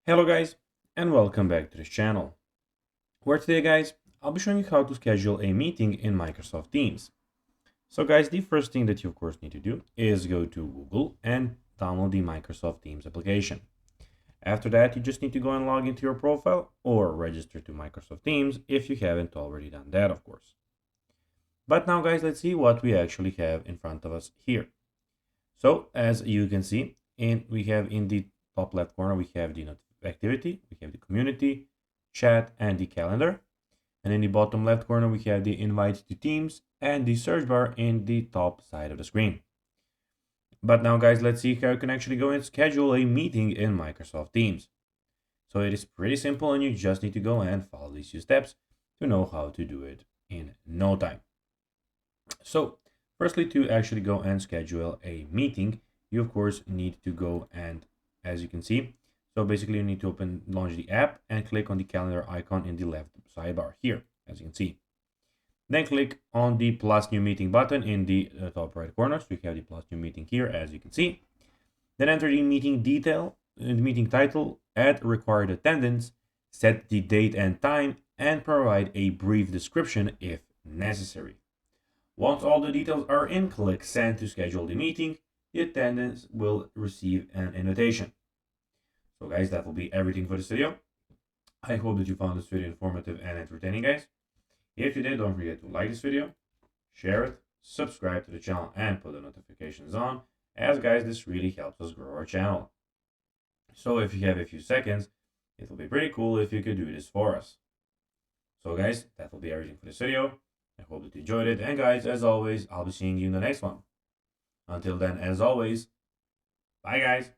Hello guys, and welcome back to this channel, where today guys, I'll be showing you how to schedule a meeting in Microsoft Teams. So guys, the first thing that you of course need to do is go to Google and download the Microsoft Teams application. After that, you just need to go and log into your profile or register to Microsoft Teams if you haven't already done that, of course. But now guys, let's see what we actually have in front of us here. So as you can see, we have in the top left corner, we have the activity, we have the community, chat, and the calendar. And in the bottom left corner, we have the invite to Teams and the search bar in the top side of the screen. But now guys, let's see how you can actually go and schedule a meeting in Microsoft Teams. So it is pretty simple and you just need to go and follow these few steps to know how to do it in no time. So firstly, to actually go and schedule a meeting, you of course need to go and, as you can see, so basically you need to launch the app and click on the calendar icon in the left sidebar here, as you can see. Then click on the plus new meeting button in the top right corner. So you have the plus new meeting here, as you can see. Then enter the meeting detail, the meeting title, add required attendance, set the date and time, and provide a brief description if necessary. Once all the details are in, click send to schedule the meeting. The attendance will receive an invitation. So guys, that will be everything for this video. I hope that you found this video informative and entertaining, guys. If you did, don't forget to like this video, share it, subscribe to the channel, and put the notifications on, as guys, this really helps us grow our channel. So if you have a few seconds, it will be pretty cool if you could do this for us. So guys, that will be everything for this video. I hope that you enjoyed it, and guys, as always, I'll be seeing you in the next one. Until then, as always, bye guys.